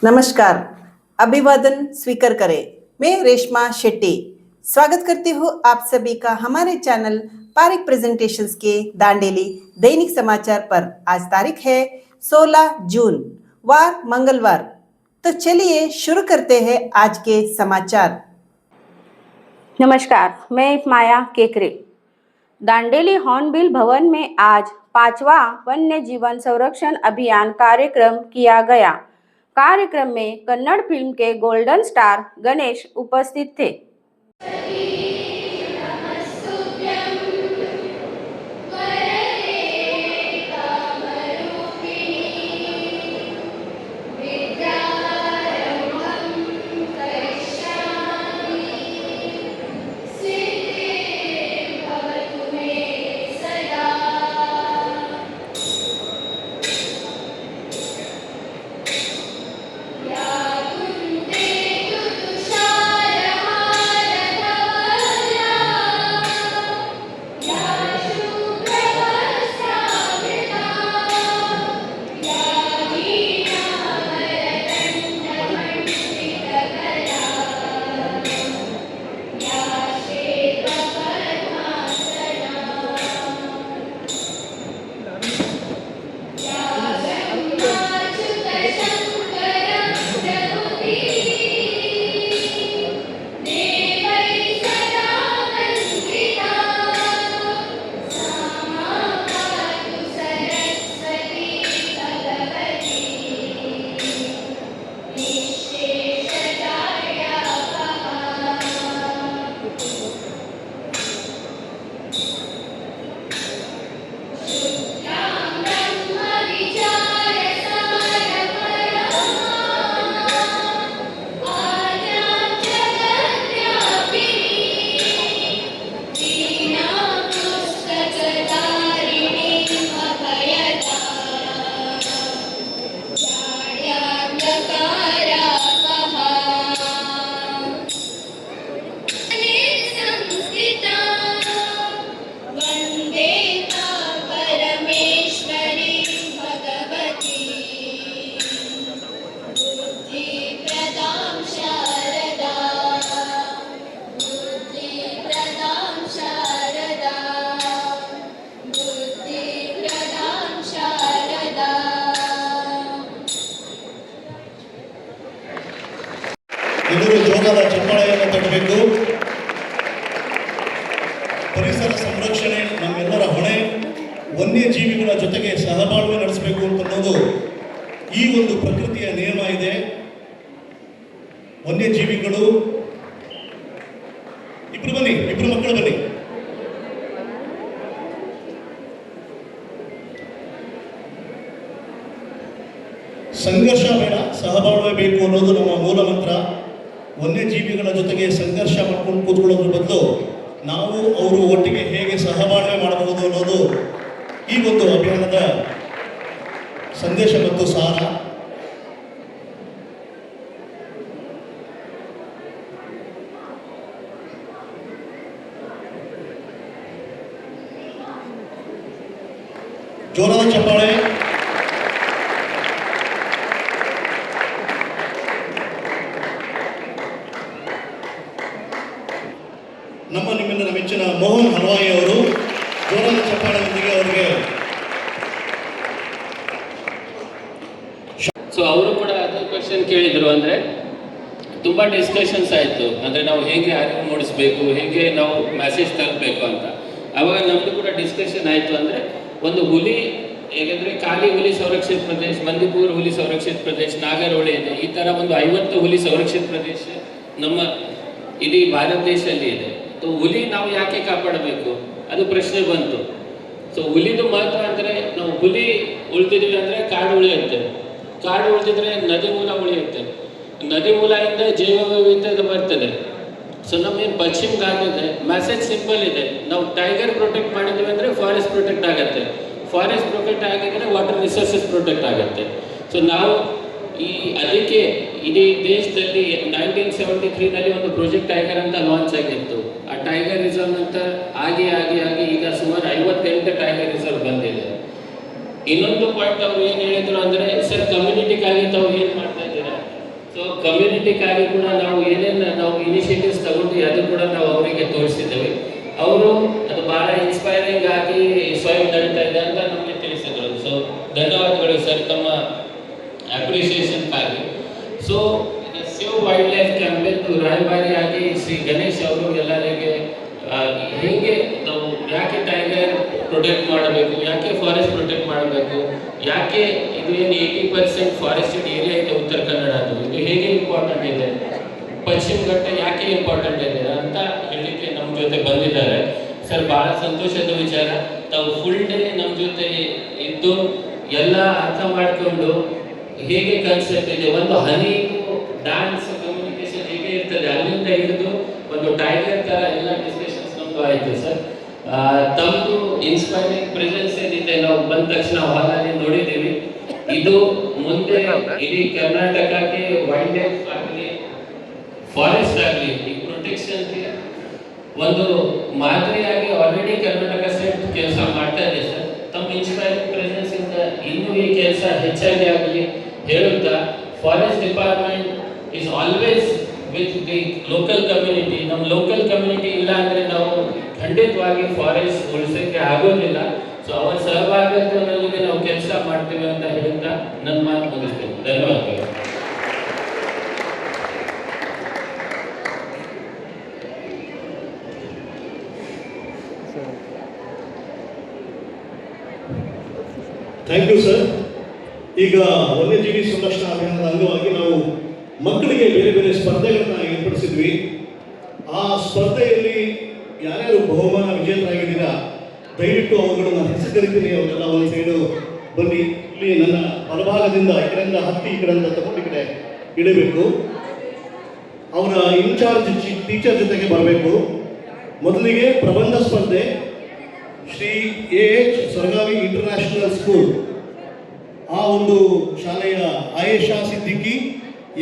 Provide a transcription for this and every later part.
नमस्कार, अभिवादन स्वीकार करें। मैं रेशमा शेट्टी स्वागत करती हूँ आप सभी का हमारे चैनल पारिक प्रेजेंटेशंस के दांडेली दैनिक समाचार पर। आज तारीख है 16 जून, वार मंगलवार। तो चलिए शुरू करते हैं आज के समाचार। नमस्कार, मैं माया केकरे। दांडेली हॉर्नबिल भवन में आज 5वां वन्य जीवन संरक्षण अभियान कार्यक्रम किया गया। कार्यक्रम में कन्नड़ फिल्म के गोल्डन स्टार गणेश उपस्थित थे। ಎಲ್ಲರೂ ಜೋರಾದ ಚಪ್ಪಾಳೆಯನ್ನು ತಟ್ಟಬೇಕು. ಪರಿಸರ ಸಂರಕ್ಷಣೆ ನಮ್ಮೆಲ್ಲರ ಹೊಣೆ. ವನ್ಯಜೀವಿಗಳ ಜೊತೆಗೆ ಸಹಬಾಳ್ವೆ ನಡೆಸಬೇಕು ಅನ್ನೋದು ಈ ಒಂದು ಪ್ರಕೃತಿಯ ನಿಯಮ ಇದೆ. ವನ್ಯಜೀವಿಗಳು ಇಬ್ರು ಮಕ್ಕಳು ಬನ್ನಿ. ಸಂಘರ್ಷ ಬೇಡ, ಸಹಬಾಳ್ವೆ ಬೇಕು ಅನ್ನೋದು ನಮ್ಮ ಮೂಲ ಮಂತ್ರ. ವನ್ಯಜೀವಿಗಳ ಜೊತೆಗೆ ಸಂಘರ್ಷ ಮಾಡ್ಕೊಂಡು ಕೂತ್ಕೊಳ್ಳೋದ್ರ ಬದಲು ನಾವು ಅವರು ಒಟ್ಟಿಗೆ ಹೇಗೆ ಸಹಬಾಳ್ವೆ ಮಾಡಬಹುದು ಅನ್ನೋದು ಈ ಒಂದು ಅಭಿಯಾನದ ಸಂದೇಶ ಮತ್ತು ಸಾರ. ಜೋರಾದ ಚಪ್ಪಾಳೆ. ನಿಮ್ಮೆಲ್ಲರ ಮೆಚ್ಚಿನ ಮೋಹನ್ ಹಲ್ವಾಯಿ ಅವರು ಜೋರಾದ ಚಪ್ಪಾಳೆಯೊಂದಿಗೆ ಅವರಿಗೆ ಅವರು ಕೂಡ ಅದೇ ಕ್ವೆಶ್ಚನ್ ಕೇಳಿದ್ರು. ಅಂದರೆ ತುಂಬ ಡಿಸ್ಕಷನ್ಸ್ ಆಯಿತು, ಅಂದರೆ ನಾವು ಹೇಗೆ ಅರಿವು ಮೂಡಿಸಬೇಕು, ಹೇಗೆ ನಾವು ಮೆಸೇಜ್ ತಲುಪಬೇಕು ಅಂತ. ಆವಾಗ ನಮ್ಮದು ಕೂಡ ಡಿಸ್ಕಷನ್ ಆಯಿತು. ಅಂದರೆ ಒಂದು ಹುಲಿ, ಹೇಗೆಂದರೆ ಕಾಲಿ ಹುಲಿ ಸಂರಕ್ಷಿತ ಪ್ರದೇಶ, ಬಂದಿಪುರ ಹುಲಿ ಸಂರಕ್ಷಿತ ಪ್ರದೇಶ, ನಾಗರಹೊಳೆ ಇದೆ. ಈ ಥರ ಒಂದು 50 ಹುಲಿ ಸಂರಕ್ಷಿತ ಪ್ರದೇಶ ನಮ್ಮ ಇಡೀ ಭಾರತ ದೇಶದಲ್ಲಿ ಇದೆ. ಸೊ ಹುಲಿ ನಾವು ಯಾಕೆ ಕಾಪಾಡಬೇಕು ಅದು ಪ್ರಶ್ನೆ ಬಂತು. ಸೊ ಹುಲಿದು ಮಹತ್ವ ಅಂದರೆ ನಾವು ಹುಲಿ ಉಳಿದಿದ್ವಿ ಅಂದರೆ ಕಾಡು ಉಳಿಯುತ್ತೆ, ಕಾಡು ಉಳಿದಿದ್ರೆ ನದಿ ಮೂಲ ಉಳಿಯುತ್ತೆ, ನದಿ ಮೂಲದಿಂದ ಜೈವ ವೈವಿಧ್ಯತೆ ಬರ್ತದೆ. ಸೊ ನಮ್ಗೇನು ಪಶ್ಚಿಮ ಘಾಟ್ ಇದೆ, ಮೆಸೇಜ್ ಸಿಂಪಲ್ ಇದೆ. ನಾವು ಟೈಗರ್ ಪ್ರೊಟೆಕ್ಟ್ ಮಾಡಿದ್ವಿ ಅಂದರೆ ಫಾರೆಸ್ಟ್ ಪ್ರೊಟೆಕ್ಟ್ ಆಗುತ್ತೆ, ಫಾರೆಸ್ಟ್ ಪ್ರೊಟೆಕ್ಟ್ ಆಗಿದ್ರೆ ವಾಟರ್ ರಿಸೋರ್ಸಸ್ ಪ್ರೊಟೆಕ್ಟ್ ಆಗುತ್ತೆ. ಸೊ ನಾವು ಅದಕ್ಕೆ ಇಡೀ ದೇಶದಲ್ಲಿ 1973ನಲ್ಲಿ ಒಂದು ಪ್ರಾಜೆಕ್ಟ್ ಟೈಗರ್ ಅಂತ ಲಾಂಚ್ ಆಗಿತ್ತು. ಆ ಟೈಗರ್ ರಿಸರ್ವ್ ಅಂತ ಆಗಿ ಈಗ ಸುಮಾರು 58 ಟೈಗರ್ ರಿಸರ್ವ್ ಬಂದಿದೆ. ಇನ್ನೊಂದು ಪಾಯಿಂಟ್ ಅವ್ರು ಏನು ಹೇಳಿದ್ರು ಅಂದರೆ, ಸರ್ ಕಮ್ಯುನಿಟಿಗಾಗಿ ತಾವು ಏನು ಮಾಡ್ತಾ ಇದ್ದೀರಾ, ಕಮ್ಯುನಿಟಿಗಾಗಿ ಕೂಡ ನಾವು ಏನೇನು ನಾವು ಇನಿಷಿಯೇಟಿವ್ಸ್ ತಗೊಂಡು ಅದು ಕೂಡ ನಾವು ಅವರಿಗೆ ತೋರಿಸಿದ್ದೇವೆ. ಅವರು ಅದು ಬಹಳ ಇನ್ಸ್ಪೈರಿಂಗ್ ಆಗಿ ಸ್ವಯಂ ನಡೀತಾ ಇದೆ ಅಂತ ನಮಗೆ ತಿಳಿಸಿದರು. ಸೊ ಧನ್ಯವಾದಗಳು ಸರ್ ತಮ್ಮ ಅಪ್ರಿಸಿಯೇಷನ್ಗಾಗಿ. So save wildlife campaign ರಾಯಭಾರಿಯಾಗಿ ಶ್ರೀ ಗಣೇಶ್ ಅವರು ಎಲ್ಲರಿಗೆ ಹೇಗೆ ನಾವು ಯಾಕೆ ಟೈಗರ್ ಪ್ರೊಟೆಕ್ಟ್ ಮಾಡಬೇಕು, ಯಾಕೆ ಫಾರೆಸ್ಟ್ ಪ್ರೊಟೆಕ್ಟ್ ಮಾಡಬೇಕು, ಯಾಕೆ ಇದು ಏನು 80% ಫಾರೆಸ್ಟೆಡ್ ಏರಿಯಾ ಇದೆ ಉತ್ತರ ಕನ್ನಡದ್ದು, ಇದು ಹೇಗೆ ಇಂಪಾರ್ಟೆಂಟ್ ಇದೆ, ಪಶ್ಚಿಮ ಘಟ್ಟ ಯಾಕೆ ಇಂಪಾರ್ಟೆಂಟ್ ಇದೆ ಅಂತ ಹೇಳಲಿಕ್ಕೆ ನಮ್ಮ ಜೊತೆ ಬಂದಿದ್ದಾರೆ. ಸರ್ ಭಾಳ ಸಂತೋಷದ ವಿಚಾರ, ತಾವು ಫುಲ್ ಡೇ ನಮ್ಮ ಜೊತೆ ಇದ್ದು ಎಲ್ಲ ಅರ್ಥ ಮಾಡಿಕೊಂಡು ಹೇಗೆ ಕಾನ್ಸೆಪ್ಟ್ ಇದೆ, ಒಂದು ಹನಿ ಡ್ಯಾನ್ಸ್ ಕಮ್ಯುನಿಕೇಶನ್ ಹೇಗೆ ಇರ್ತದೆ ಅಲ್ಲಿಂದ ಹಿಡಿದು ಒಂದು ಟೈಗರ್ ತರ ಎಲ್ಲ ಡಿಸ್ಕಷನ್ಸ್ ನಮ್ದು ಆಯಿತು ಸರ್. ತಮ್ಮದು ಇನ್ಸ್ಪೈರಿಂಗ್ ಪ್ರೆಸೆನ್ಸ್ ಏನಿದೆ ನಾವು ಬಂದ ತಕ್ಷಣ ಹಾಲಲ್ಲಿ ನೋಡಿದ್ದೀವಿ. ಇದು ಮುಂದೆ ಇಡೀ ಕರ್ನಾಟಕಕ್ಕೆ ವೈಲ್ಡ್ ಲೈಫ್ ಆಗಲಿ ಫಾರೆಸ್ಟ್ ಆಗಲಿ ಈ ಪ್ರೊಟೆಕ್ಷನ್ಗೆ ಒಂದು ಮಾದರಿಯಾಗಿ ಆಲ್ರೆಡಿ ಕರ್ನಾಟಕ ಸ್ಟೇಟ್ ಕೆಲಸ ಮಾಡ್ತಾ ಇದೆ ಸರ್. ತಮ್ಮ ಇನ್ಸ್ಪೈರಿಂಗ್ ಪ್ರೆಸೆನ್ಸ್ ಇಂದ ಇನ್ನೂ ಈ ಕೆಲಸ ಹೆಚ್ಚಾಗಿ ಆಗಲಿ ಹೇಳುತ್ತಾ, forest department is always with the local community. ನಮ್ಮ ಲೋಕಲ್ ಕಮ್ಯುನಿಟಿ ಇಲ್ಲ ಅಂದರೆ ನಾವು ಖಂಡಿತವಾಗಿ ಫಾರೆಸ್ಟ್ ಉಳಿಸೋಕ್ಕೆ ಆಗೋದಿಲ್ಲ. ಸೊ ಅವರ ಸಹಭಾಗಿತ್ವದೊಂದಿಗೆ ನಾವು ಕೆಲಸ ಮಾಡ್ತೀವಿ ಅಂತ ಹೇಳ್ತಾ ನನ್ನ ಮಾತು ಮುಗಿಸ್ತೇನೆ. ಧನ್ಯವಾದಗಳು. Thank you sir. ಈಗ ವನ್ಯಜೀವಿ ಸಂರಕ್ಷಣಾ ಅಭಿಯಾನದ ಅಂಗವಾಗಿ ನಾವು ಮಕ್ಕಳಿಗೆ ಬೇರೆ ಬೇರೆ ಸ್ಪರ್ಧೆಗಳನ್ನ ಏರ್ಪಡಿಸಿದ್ವಿ. ಆ ಸ್ಪರ್ಧೆಯಲ್ಲಿ ಯಾರ್ಯಾರು ಬಹುಮಾನ ವಿಜೇತರಾಗಿದ್ದೀರಾ ದಯವಿಟ್ಟು ಅವುಗಳನ್ನ ಹೆಸರು ಕರಿತೀನಿ, ಅವರೆಲ್ಲ ಒಂದು ಸೈಡು ಬನ್ನಿ. ಇಲ್ಲಿ ನನ್ನ ಬಲಭಾಗದಿಂದ ಈ ಕಡೆಯಿಂದ ಹತ್ತಿ ಈ ಕಡೆಯಿಂದ ತಗೊಂಡು ಈ ಕಡೆ ಇಡಬೇಕು. ಅವರ ಇನ್ಚಾರ್ಜ್ ಟೀಚರ್ ಜೊತೆಗೆ ಬರಬೇಕು. ಮೊದಲಿಗೆ ಪ್ರಬಂಧ ಸ್ಪರ್ಧೆ ಶ್ರೀ AH ಸರ್ಗಾವಿ ಇಂಟರ್ನ್ಯಾಷನಲ್ ಸ್ಕೂಲ್, ಆ ಒಂದು ಶಾಲೆಯ ಆಯೇಷಾ ಸಿದ್ದಿಕಿ,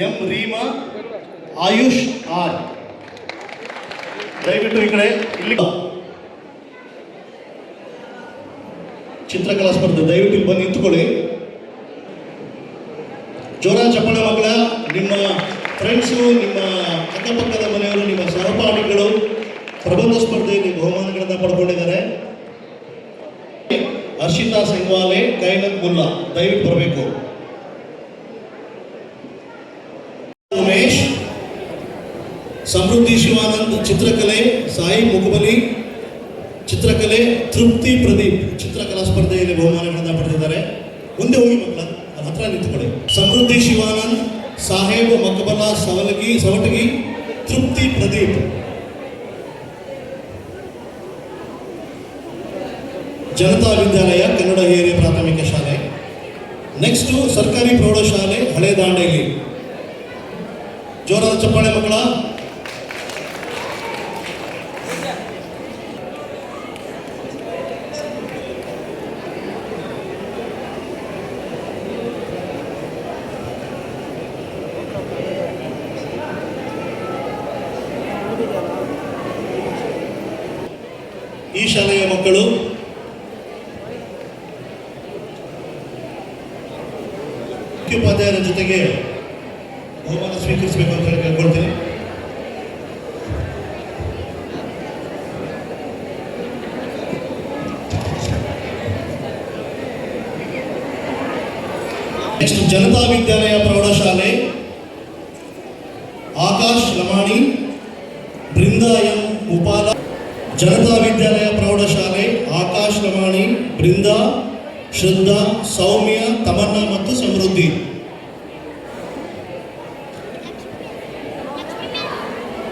ಎಂ ರೀಮಾ, ಆಯುಷ್ ಆರ್, ದಯವಿಟ್ಟು ಈ ಕಡೆ ಇಲ್ಲಿ. ಚಿತ್ರಕಲಾ ಸ್ಪರ್ಧೆ ದಯವಿಟ್ಟು ಇಲ್ಲಿ ಬಂದು ನಿಂತ್ಕೊಳ್ಳಿ. ಜೋರ ಚಪ್ಪಾಳೆ ಮಕ್ಕಳ. ನಿಮ್ಮ ಫ್ರೆಂಡ್ಸು, ನಿಮ್ಮ ಅಕ್ಕಪಕ್ಕದ ಮನೆಯವರು, ನಿಮ್ಮ ಸಹಪಾಠಿಗಳು ಪ್ರಬಂಧ ಸ್ಪರ್ಧೆಯಲ್ಲಿ ಬಹುಮಾನಗಳನ್ನು ಪಡ್ಕೊಂಡಿದ್ದಾರೆ. ಹರ್ಷಿತಾ ಸಂಗ್ವಾಲೆ, ಕೈನತ್ ಮುಲ್ಲಾ ದಯವಿಟ್ಟು ಬರಬೇಕು. ಉಮೇಶ್, ಸಮೃದ್ಧಿ ಶಿವಾನಂದ್ ಚಿತ್ರಕಲೆ, ಸಾಯಿ ಮುಗುಬಲಿ ಚಿತ್ರಕಲೆ, ತೃಪ್ತಿ ಪ್ರದೀಪ್ ಚಿತ್ರಕಲಾ ಸ್ಪರ್ಧೆಯಲ್ಲಿ ಬಹುಮಾನಗಳನ್ನು ಪಡೆದಿದ್ದಾರೆ. ಮುಂದೆ ಹೋಗಿ ಮಕ್ಕಳ ಹತ್ರ ನಿಂತುಕೊಳ್ಳಿ. ಸಮೃದ್ಧಿ ಶಿವಾನಂದ್, ಸಾಹೇಬ್ ಮಕಬಲಾ ಸವಟಗಿ, ತೃಪ್ತಿ ಪ್ರದೀಪ್. ಜನತಾ ವಿದ್ಯಾಲಯ ಕನ್ನಡ ಹಿರಿಯ ಪ್ರಾಥಮಿಕ ಶಾಲೆ. ನೆಕ್ಸ್ಟ್ ಸರ್ಕಾರಿ ಪ್ರೌಢಶಾಲೆ ಹಳೆ ದಾಂಡೇಲಿ. ಜೋರಾದ ಚಪ್ಪಾಳೆ ಮಕ್ಕಳ. ಈ ಶಾಲೆಯ ಮಕ್ಕಳು ಉಪಾಧ್ಯಾಯರ ಜೊತೆಗೆ ಬಹುಮಾನ ಸ್ವೀಕರಿಸಬೇಕು ಅಂತ ಹೇಳಿ ಕೇಳ್ಕೊಳ್ತೀನಿ. ನೆಕ್ಸ್ಟ್ ಜನತಾ ವಿದ್ಯಾಲಯ ಪ್ರೌಢಶಾಲೆ ಆಕಾಶ್ ಲಮಾಣಿ, ಬೃಂದಾ ಎಂ ಉಪಾಲ. ಜನತಾ ವಿದ್ಯಾಲಯ ಪ್ರೌಢಶಾಲೆ ಆಕಾಶ್ ಲಮಾಣಿ, ಬೃಂದಾ, ಶ್ರದ್ಧಾ, ಸೌಮ್ಯ, ತಮನ್ನಾ ಮತ್ತು ಸಮೃದ್ಧಿ.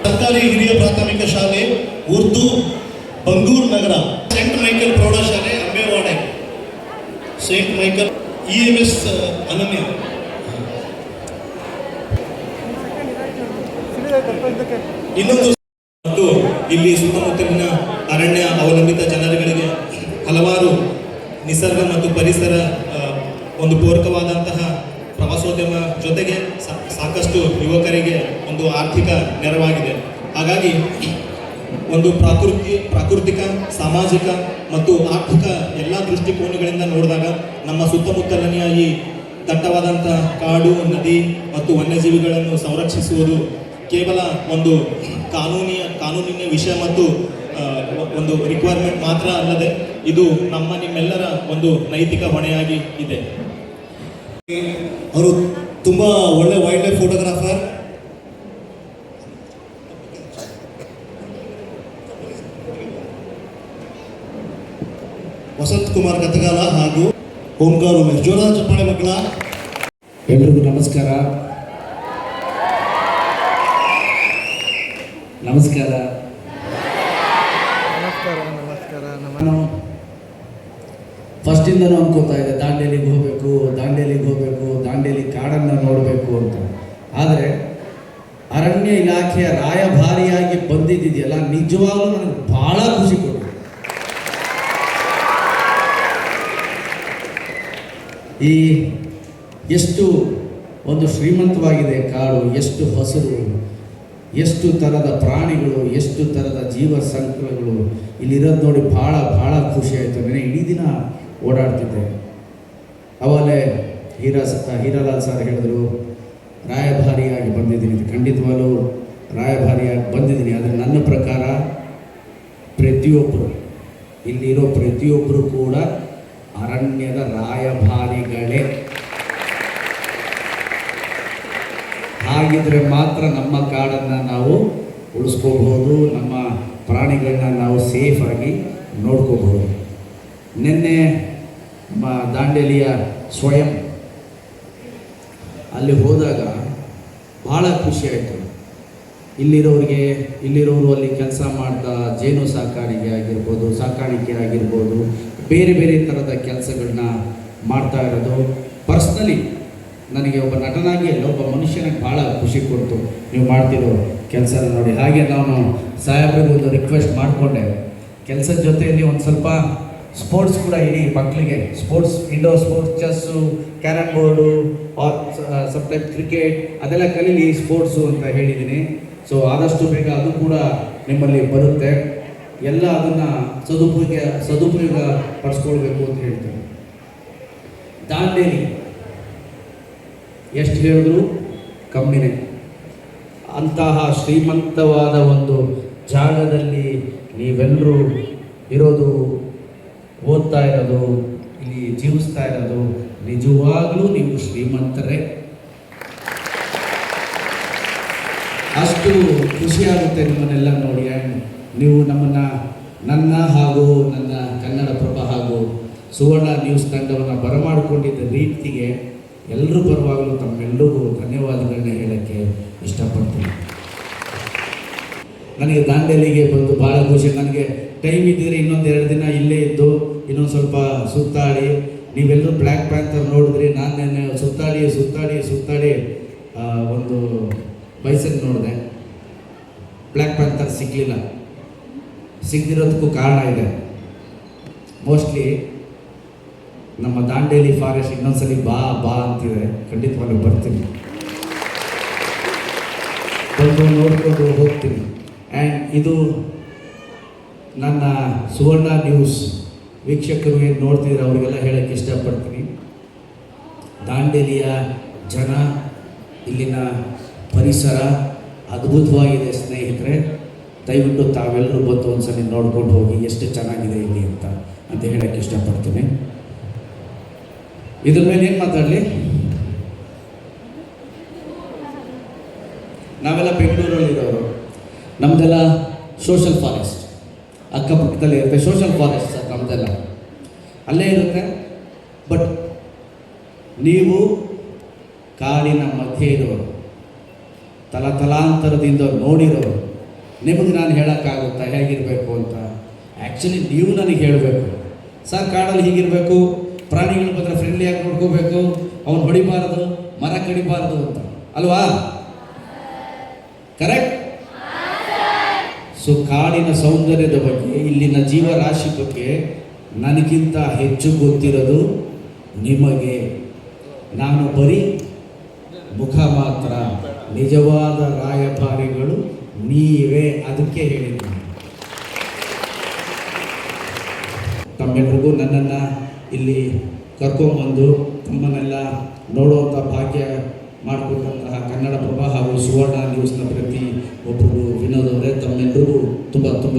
ಸರ್ಕಾರಿ ಹಿರಿಯ ಪ್ರಾಥಮಿಕ ಶಾಲೆ ಉರ್ದು, ಬಂಗೂರ್ ನಗರ. ಸೇಂಟ್ ಮೈಕಲ್ ಪ್ರೌಢಶಾಲೆ ಅಂಬೇವಾಡೆ, ಸೇಂಟ್ ಮೈಕಲ್. EMS ಅನನ್ಯ. ಇನ್ನೊಂದು ಮತ್ತು ಇಲ್ಲಿ ಸುತ್ತಮುತ್ತಲಿನ ಅರಣ್ಯ ಅವಲಂಬಿತ ಜನರುಗಳಿಗೆ ಹಲವಾರು ನಿಸರ್ಗ ಮತ್ತು ಪರಿಸರ ಒಂದು ಪೂರಕವಾದಂತಹ ಪ್ರವಾಸೋದ್ಯಮ ಜೊತೆಗೆ ಸಾಕಷ್ಟು ಯುವಕರಿಗೆ ಒಂದು ಆರ್ಥಿಕ ನೆರವಾಗಿದೆ. ಹಾಗಾಗಿ ಒಂದು ಪ್ರಾಕೃತಿಕ, ಸಾಮಾಜಿಕ ಮತ್ತು ಆರ್ಥಿಕ ಎಲ್ಲ ದೃಷ್ಟಿಕೋನಗಳಿಂದ ನೋಡಿದಾಗ ನಮ್ಮ ಸುತ್ತಮುತ್ತಲಿನ ಈ ದಟ್ಟವಾದಂಥ ಕಾಡು, ನದಿ ಮತ್ತು ವನ್ಯಜೀವಿಗಳನ್ನು ಸಂರಕ್ಷಿಸುವುದು ಕೇವಲ ಒಂದು ಕಾನೂನಿನ ವಿಷಯ ಮತ್ತು ಒಂದು ರಿಕ್ವೈರ್ಮೆಂಟ್ ಮಾತ್ರ ಅಲ್ಲದೆ ಇದು ನಿಮ್ಮೆಲ್ಲರ ಒಂದು ನೈತಿಕ ಹೊಣೆಯಾಗಿ ಇದೆ. ಅವರು ತುಂಬ ಒಳ್ಳೆ wildlife photographer. Vasant Kumar ಗತಗಾಲ ಹಾಗೂ ಓಂಕಾರ ಉಮೇಶ್. ಜೋರಾದ ಚಪ್ಪಾಳೆ ಮಕ್ಕಳ. ಎಲ್ರಿಗೂ ನಮಸ್ಕಾರ. ನಾನು ಫಸ್ಟಿಂದನೂ ಅನ್ಕೋತಾ ಇದ್ದೆ ದಾಂಡೇಲಿಗೆ ಹೋಗಬೇಕು, ದಾಂಡೇಲಿ ಕಾಡನ್ನು ನೋಡಬೇಕು ಅಂತ. ಆದರೆ ಅರಣ್ಯ ಇಲಾಖೆಯ ರಾಯಭಾರಿಯಾಗಿ ಬಂದಿದ್ದಿದೆಯಲ್ಲ, ನಿಜವಾಗ್ಲೂ ನನಗೆ ಭಾಳ ಖುಷಿ ಕೊಟ್ಟಿದೆ. ಈ ಎಷ್ಟು ಒಂದು ಶ್ರೀಮಂತವಾಗಿದೆ ಕಾಡು, ಎಷ್ಟು ಹಸಿರು, ಎಷ್ಟು ಥರದ ಪ್ರಾಣಿಗಳು, ಎಷ್ಟು ಥರದ ಜೀವ ಸಂಕುಲಗಳು ಇಲ್ಲಿರೋದು ನೋಡಿ ಭಾಳ ಖುಷಿ ಆಯಿತು. ನನಗೆ ಇಡೀ ದಿನ ಓಡಾಡ್ತಿದ್ದೆ. ಅವಾಗಲೇ ಹೀರಾಲಾಲ್ ಸರ್ ಹೇಳಿದ್ರು ರಾಯಭಾರಿಯಾಗಿ ಬಂದಿದ್ದೀನಿ. ಖಂಡಿತವಾಗಲೂ ರಾಯಭಾರಿಯಾಗಿ ಬಂದಿದ್ದೀನಿ. ಆದರೆ ನನ್ನ ಪ್ರಕಾರ ಇಲ್ಲಿರೋ ಪ್ರತಿಯೊಬ್ಬರು ಕೂಡ ಅರಣ್ಯದ ರಾಯಭಾರಿಗಳೇ. ಹಾಗಿದ್ರೆ ಮಾತ್ರ ನಮ್ಮ ಕಾಡನ್ನು ನಾವು ಉಳಿಸ್ಕೋಬಹುದು, ನಮ್ಮ ಪ್ರಾಣಿಗಳನ್ನ ನಾವು ಸೇಫಾಗಿ ನೋಡ್ಕೋಬಹುದು. ನಿನ್ನೆ ದಾಂಡೇಲಿಯ ಸ್ವಯಂ ಅಲ್ಲಿ ಹೋದಾಗ ಭಾಳ ಖುಷಿಯಾಯಿತು. ಇಲ್ಲಿರೋರು ಅಲ್ಲಿ ಕೆಲಸ ಮಾಡ್ತಾ ಜೇನು ಸಾಕಾಣಿಕೆ ಆಗಿರ್ಬೋದು, ಬೇರೆ ಬೇರೆ ಥರದ ಕೆಲಸಗಳನ್ನ ಮಾಡ್ತಾ ಇರೋದು ಪರ್ಸ್ನಲಿ ನನಗೆ ಒಬ್ಬ ನಟನಾಗಿ ಒಬ್ಬ ಮನುಷ್ಯನಿಗೆ ಭಾಳ ಖುಷಿ ಕೊಡ್ತು ನೀವು ಮಾಡ್ತಿರೋ ಕೆಲಸನ ನೋಡಿ. ಹಾಗೆ ನಾನು ಸಾಹೇಬ್ರಿಗೆ ಒಂದು ರಿಕ್ವೆಸ್ಟ್ ಮಾಡಿಕೊಂಡೆ, ಕೆಲಸದ ಜೊತೆಯಲ್ಲಿ ಒಂದು ಸ್ವಲ್ಪ ಸ್ಪೋರ್ಟ್ಸ್ ಕೂಡ ಇಡೀ ಮಕ್ಕಳಿಗೆ. Indoor sports, chess, carrom board, sometime cricket ಅದೆಲ್ಲ ಕಲೀಲಿ ಸ್ಪೋರ್ಟ್ಸು ಅಂತ ಹೇಳಿದ್ದೀನಿ. ಸೊ ಆದಷ್ಟು ಬೇಗ ಅದು ಕೂಡ ನಿಮ್ಮಲ್ಲಿ ಬರುತ್ತೆ. ಎಲ್ಲ ಅದನ್ನು ಸದುಪಯೋಗ ಪಡಿಸ್ಕೊಳ್ಬೇಕು ಅಂತ ಹೇಳ್ತೀನಿ. ದಾಂಡೇಲಿ ಎಷ್ಟು ಹೇಳಿದ್ರು ಕಮ್ಮಿನೇ. ಅಂತಹ ಶ್ರೀಮಂತವಾದ ಒಂದು ಜಾಗದಲ್ಲಿ ನೀವೆಲ್ಲರೂ ಇರೋದು, ಓದ್ತಾ ಇರೋದು, ಇಲ್ಲಿ ಜೀವಿಸ್ತಾ ಇರೋದು, ನಿಜವಾಗ್ಲೂ ನೀವು ಶ್ರೀಮಂತರೇ. ಅಷ್ಟು ಖುಷಿಯಾಗುತ್ತೆ ನಿಮ್ಮನ್ನೆಲ್ಲ ನೋಡಿ. ಆ್ಯಂಡ್ ನೀವು ನನ್ನ ಹಾಗೂ ನನ್ನ ಕನ್ನಡಪ್ರಭ ಹಾಗೂ ಸುವರ್ಣ ನ್ಯೂಸ್ ತಂಡವನ್ನು ಬರಮಾಡಿಕೊಂಡಿದ್ದ ರೀತಿಗೆ ಎಲ್ಲರೂ ಪರವಾಗಲೂ ತಮ್ಮೆಲ್ಲರಿಗೂ ಧನ್ಯವಾದಗಳನ್ನ ಹೇಳೋಕ್ಕೆ ಇಷ್ಟಪಡ್ತೀನಿ. ನನಗೆ ದಾಂಡೇಲಿಗೆ ಬಂದು ಭಾಳ ಖುಷಿ. ನನಗೆ ಟೈಮ್ ಇದ್ದಿದ್ರೆ ಇನ್ನೊಂದು 2 ದಿನ ಇಲ್ಲೇ ಇದ್ದು ಇನ್ನೊಂದು ಸ್ವಲ್ಪ ಸುತ್ತಾಡಿ, ನೀವೆಲ್ಲರೂ ಬ್ಲ್ಯಾಕ್ ಪ್ಯಾಂಥರ್ ನೋಡಿದ್ರಿ. ನಾನು ನೆನ್ನೆ ಸುತ್ತಾಡಿ ಒಂದು ಬೈಸನ್ ನೋಡಿದೆ. ಬ್ಲ್ಯಾಕ್ ಪ್ಯಾಂಥರ್ ಸಿಗಲಿಲ್ಲ. ಸಿಗದಿರೋದಕ್ಕೂ ಕಾರಣ ಇದೆ. ಮೋಸ್ಟ್ಲಿ ನಮ್ಮ ದಾಂಡೇಲಿ ಫಾರೆಸ್ಟ್ ಇನ್ನೊಂದ್ಸಲಿ ಬಾ ಅಂತಿದೆ. ಖಂಡಿತವಾಗ್ಲೂ ಬರ್ತೀನಿ, ಬಂದು ನೋಡಿಕೊಂಡು ಹೋಗ್ತೀನಿ. ಆ್ಯಂಡ್ ಇದು ನನ್ನ ಸುವರ್ಣ ನ್ಯೂಸ್ ವೀಕ್ಷಕರು ಏನು ನೋಡ್ತಿದ್ರೆ ಅವರಿಗೆಲ್ಲ ಹೇಳೋಕ್ಕೆ ಇಷ್ಟಪಡ್ತೀನಿ. ದಾಂಡೇಲಿಯ ಜನ, ಇಲ್ಲಿನ ಪರಿಸರ ಅದ್ಭುತವಾಗಿದೆ ಸ್ನೇಹಿತರೆ. ದಯವಿಟ್ಟು ತಾವೆಲ್ಲರೂ ಬಂದು ಒಂದ್ಸಲಿ ನೋಡ್ಕೊಂಡು ಹೋಗಿ ಎಷ್ಟು ಚೆನ್ನಾಗಿದೆ ಇಲ್ಲಿ ಅಂತ ಹೇಳೋಕ್ಕೆ ಇಷ್ಟಪಡ್ತೀನಿ. ಇದ್ರ ಮೇಲೆ ಏನು ಮಾತಾಡಲಿ? ನಾವೆಲ್ಲ ಬೆಂಗಳೂರಲ್ಲಿರೋರು, ನಮ್ಮದೆಲ್ಲ ಸೋಷಲ್ ಫಾರೆಸ್ಟ್ ಅಕ್ಕಪಕ್ಕದಲ್ಲೇ ಇರುತ್ತೆ. ಸೋಷಲ್ ಫಾರೆಸ್ಟ್ ಸರ್ ನಮ್ಮದೆಲ್ಲ ಅಲ್ಲೇ ಇರುತ್ತೆ. ಬಟ್ ನೀವು ಕಾಡಿನ ಮಧ್ಯೆ ಇರೋರು, ತಲಾಂತರದಿಂದ ನೋಡಿರೋರು, ನಿಮಗೆ ನಾನು ಹೇಳೋಕ್ಕಾಗುತ್ತಾ ಹೇಗಿರಬೇಕು ಅಂತ? ಆ್ಯಕ್ಚುಲಿ ನೀವು ನನಗೆ ಹೇಳಬೇಕು, ಸರ್ ಕಾಡಲ್ಲಿ ಹೀಗಿರಬೇಕು, ಪ್ರಾಣಿಗಳು ಬಂದರೆ ಫ್ರೆಂಡ್ಲಿಯಾಗಿ ನೋಡ್ಕೋಬೇಕು, ಅವನು ಹೊಡಿಬಾರ್ದು, ಮರ ಕಡಿಬಾರ್ದು ಅಂತ ಅಲ್ವಾ? ಕರೆಕ್ಟ್? ಸೊ ಕಾಡಿನ ಸೌಂದರ್ಯದ ಬಗ್ಗೆ, ಇಲ್ಲಿನ ಜೀವರಾಶಿ ಬಗ್ಗೆ ನನಗಿಂತ ಹೆಚ್ಚು ಗೊತ್ತಿರೋದು ನಿಮಗೆ. ನಾನು ಬರೀ ಮುಖ ಮಾತ್ರ, ನಿಜವಾದ ರಾಯಭಾರಿಗಳು ನೀವೇ. ಅದಕ್ಕೆ ಹೇಳಿದ್ದೀನಿ ತಮ್ಮೆಲ್ಲರಿಗೂ ನನ್ನನ್ನು ಇಲ್ಲಿ ಕರ್ಕೊಂಬಂದು ತಮ್ಮನ್ನೆಲ್ಲ ನೋಡುವಂಥ ಭಾಗ್ಯ ಮಾಡಿಕೊಟ್ಟಂತಹ ಕನ್ನಡಪ್ರಭ ಹಾಗೂ ಸುವರ್ಣ ನ್ಯೂಸ್ನ ಪ್ರತಿ ಒಬ್ಬರು ವಿನೋದ್ ಅವರೇ, ತಮ್ಮೆಲ್ಲರಿಗೂ ತುಂಬ ತುಂಬ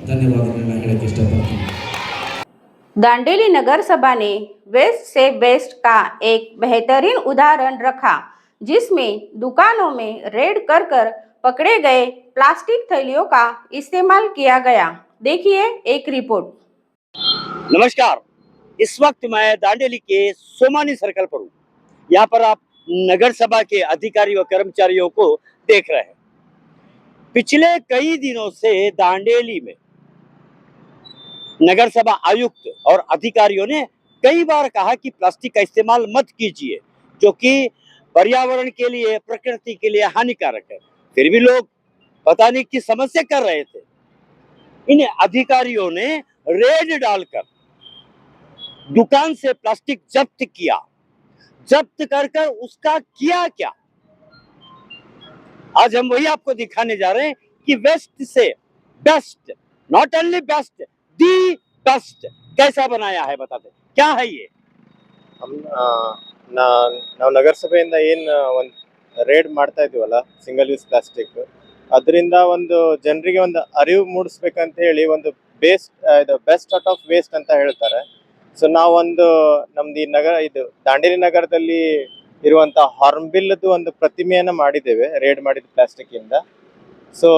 ಧನ್ಯವಾದಗಳನ್ನ ಹೇಳಕ್ಕೆ ಇಷ್ಟಪಡ್ತೀನಿ. दांडेली नगर सभा ने वेस्ट से बेस्ट का एक बेहतरीन उदाहरण रखा, जिसमें दुकानों में रेड कर पकड़े गए प्लास्टिक थैलियों का इस्तेमाल किया गया। देखिए एक रिपोर्ट। नमस्कार, इस वक्त मैं दांडेली के सोमानी सर्कल पर हूँ। यहाँ पर आप नगर सभा के अधिकारी व कर्मचारियों को देख रहे हैं। पिछले कई दिनों से दांडेली में नगर सभा आयुक्त और अधिकारियों ने कई बार कहा कि प्लास्टिक का इस्तेमाल मत कीजिए, जो कि पर्यावरण के लिए, प्रकृति के लिए हानिकारक है। फिर भी लोग पता नहीं किस समस्या कर रहे थे। इन अधिकारियों ने रेड डालकर दुकान से प्लास्टिक जब्त किया। जब्त कर उसका किया क्या, आज हम वही आपको दिखाने जा रहे हैं कि वेस्ट से best, not only best, the best कैसा बनाया है, बताते क्या है ये। ನಾವು ನಗರಸಭೆಯಿಂದ ಏನು ಒಂದು ರೇಡ್ ಮಾಡ್ತಾ ಇದೀವಲ್ಲ ಸಿಂಗಲ್ ಯೂಸ್ ಪ್ಲಾಸ್ಟಿಕ್, ಅದರಿಂದ ಒಂದು ಜನರಿಗೆ ಒಂದು ಅರಿವು ಮೂಡಿಸ್ಬೇಕಂತ ಹೇಳಿ ಒಂದು ಬೆಸ್ಟ್ ಔಟ್ ಆಫ್ ವೇಸ್ಟ್ ಅಂತ ಹೇಳ್ತಾರೆ. ಸೊ ನಾವೊಂದು ನಮ್ದು ಈ ಇದು ದಾಂಡೇಲಿ ನಗರದಲ್ಲಿ ಇರುವಂತ ಹಾರ್ನ್ಬಿಲ್ದು ಒಂದು ಪ್ರತಿಮೆಯನ್ನ ಮಾಡಿದ್ದೇವೆ ರೇಡ್ ಮಾಡಿದ ಪ್ಲಾಸ್ಟಿಕ್ ಇಂದ. ಸೊ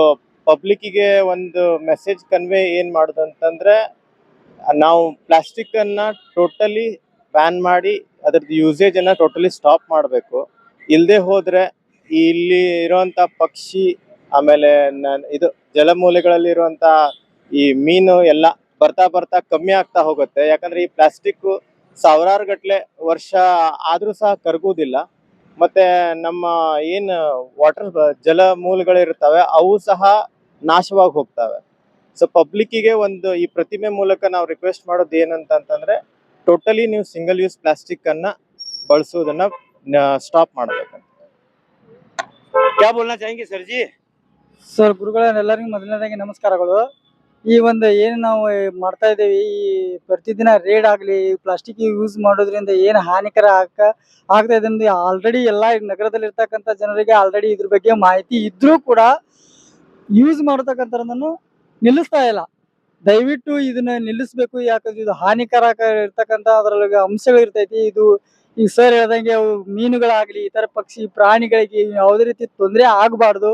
ಪಬ್ಲಿಕ್ಕಿಗೆ ಒಂದು ಮೆಸೇಜ್ ಕನ್ವೆ ಏನ್ ಮಾಡೋದು ಅಂತಂದ್ರೆ, ನಾವು ಪ್ಲಾಸ್ಟಿಕ್ ಅನ್ನ ಟೋಟಲಿ ಬ್ಯಾನ್ ಮಾಡಿ ಅದ್ರದ್ದು ಯೂಸೇಜ್ ಅನ್ನ ಟೋಟಲಿ ಸ್ಟಾಪ್ ಮಾಡಬೇಕು. ಇಲ್ಲದೆ ಹೋದ್ರೆ ಇಲ್ಲಿ ಇರುವಂತ ಪಕ್ಷಿ, ಆಮೇಲೆ ಇದು ಜಲಮೂಲೆಗಳಲ್ಲಿ ಇರುವಂತ ಈ ಮೀನು ಎಲ್ಲ ಬರ್ತಾ ಕಮ್ಮಿ ಆಗ್ತಾ ಹೋಗುತ್ತೆ. ಯಾಕಂದ್ರೆ ಈ ಪ್ಲಾಸ್ಟಿಕ್ ಸಾವಿರಾರು ಗಟ್ಟಲೆ ವರ್ಷ ಆದ್ರೂ ಸಹ ಕರಗುವುದಿಲ್ಲ. ಮತ್ತೆ ನಮ್ಮ ಏನ್ ವಾಟರ್ ಜಲ ಮೂಲಗಳಿರ್ತವೆ ಅವು ಸಹ ನಾಶವಾಗಿ ಹೋಗ್ತವೆ. ಸೊ ಪಬ್ಲಿಕ್ಕಿಗೆ ಒಂದು ಈ ಪ್ರತಿಮೆ ಮೂಲಕ ನಾವು ರಿಕ್ವೆಸ್ಟ್ ಮಾಡೋದು ಏನಂತಂದ್ರೆ, ಟೋಟಲಿ ನೀವು ಸಿಂಗಲ್ ಯೂಸ್ ಪ್ಲಾಸ್ಟಿಕ್ ಅನ್ನ ಬಳಸೋದನ್ನ ಸ್ಟಾಪ್ ಮಾಡಬೇಕಂತ. क्या बोलना चाहेंगे सर जी? ಸರ್, ಗುರುಗಳೆಲ್ಲರಿಗೂ ಮೊದಲನೇದಾಗಿ ನಮಸ್ಕಾರಗಳು. ಈ ಒಂದು ಏನು ನಾವು ಮಾಡ್ತಾ ಇದ್ದೇವೆ, ಈ ಪ್ರತಿದಿನ ರೇಡ್ ಆಗಲಿ, ಪ್ಲಾಸ್ಟಿಕ್ ಯೂಸ್ ಮಾಡೋದ್ರಿಂದ ಏನು ಹಾನಿಕರ ಆಗ್ತಾ ಇದೆ ಅಂದ್ರೆ ಆಲ್ರೆಡಿ ಎಲ್ಲ ನಗರದಲ್ಲಿ ಇರ್ತಕ್ಕಂಥ ಜನರಿಗೆ ಆಲ್ರೆಡಿ ಇದ್ರ ಬಗ್ಗೆ ಮಾಹಿತಿ ಇದ್ರೂ ಕೂಡ ಯೂಸ್ ಮಾಡತಕ್ಕಂಥದ್ದನ್ನು ನಿಲ್ಲಿಸ್ತಾ ಇಲ್ಲ. ದಯವಿಟ್ಟು ಇದನ್ನ ನಿಲ್ಲಿಸ್ಬೇಕು. ಯಾಕಂದ್ರೆ ಇದು ಹಾನಿಕಾರಕ ಇರ್ತಕ್ಕಂಥ ಅದರೊಳಗೆ ಅಂಶಗಳು ಇರ್ತೈತಿ. ಇದು ಈಗ ಸರ್ ಹೇಳ್ದಂಗೆ ಅವು ಮೀನುಗಳಾಗ್ಲಿ, ಇತರ ಪಕ್ಷಿ ಪ್ರಾಣಿಗಳಿಗೆ ಯಾವುದೇ ರೀತಿ ತೊಂದರೆ ಆಗಬಾರ್ದು.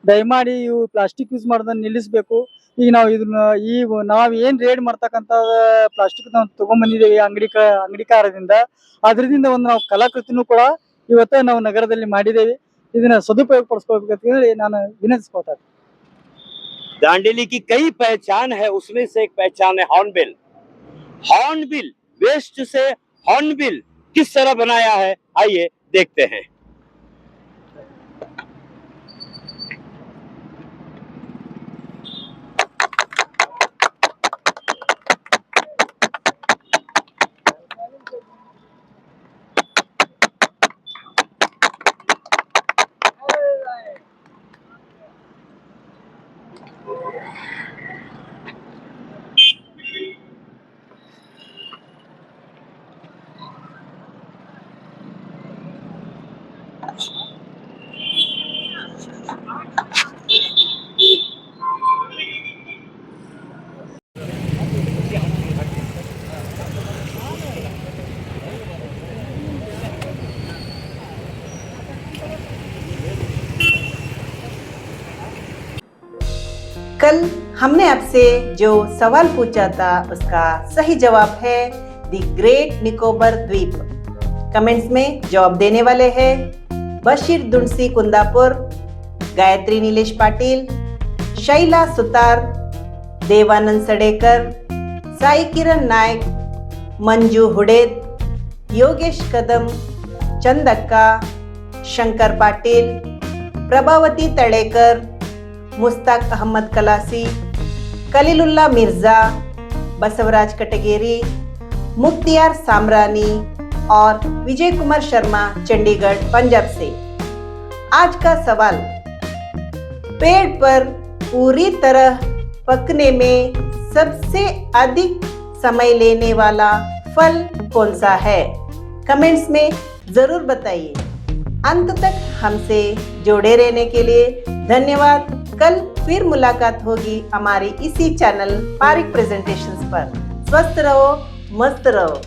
ದಯಮಾಡಿ ಇವು ಪ್ಲಾಸ್ಟಿಕ್ ಯೂಸ್ ಮಾಡೋದನ್ನ ನಿಲ್ಲಿಸ್ಬೇಕು. ಈಗ ನಾವು ಇದನ್ನ ನಾವ್ ಏನ್ ರೇಡ್ ಮಾಡ್ತಕ್ಕಂಥ ಪ್ಲಾಸ್ಟಿಕ್ ನಾವು ತಗೊಂಡ್ಬಂದಿದ್ದೇವೆ ಅಂಗಡಿಕಾರದಿಂದ, ಅದರಿಂದ ಒಂದು ನಾವು ಕಲಾಕೃತಿನೂ ಕೂಡ ಇವತ್ತ ನಾವು ನಗರದಲ್ಲಿ ಮಾಡಿದ್ದೇವೆ. ಇದನ್ನ ಸದುಪಯೋಗ ಪಡಿಸ್ಕೊಳ್ಬೇಕಂತ ಹೇಳಿ ನಾನು ವಿನಂತಿಸ್ಕೊಳ್ತಾ ಇದ್ದೀನಿ. दांडेली की कई पहचान है, उसमें से एक पहचान है हॉर्नबिल। हॉर्नबिल, वेस्ट से हॉर्नबिल किस तरह बनाया है, आइए देखते हैं। कल हमने आपसे जो सवाल पूछा था उसका सही जवाब है द ग्रेट निकोबर द्वीप। कमेंट्स में जवाब देने वाले हैं बशीर दुंसी कुंदापुर, गायत्री नीलेश पाटिल, शैला सुतार, देवानंद सडेकर, साई किरण नायक, मंजू हुडेद, योगेश कदम, चंदक्का, शंकर पाटिल, प्रभावती तळेकर, मुस्ताक अहमद कलासी, कलीलुल्ला मिर्जा, बसवराज कटगेरी, मुख्तियार सामरानी और विजय कुमार शर्मा चंडीगढ़ पंजाब से। आज का सवाल, पेड़ पर पूरी तरह पकने में सबसे अधिक समय लेने वाला फल कौन सा है? कमेंट्स में जरूर बताइए। अंत तक हमसे जुड़े रहने के लिए धन्यवाद। कल फिर मुलाकात होगी हमारी इसी चैनल पारिक प्रेजेंटेशंस पर। स्वस्थ रहो, मस्त रहो।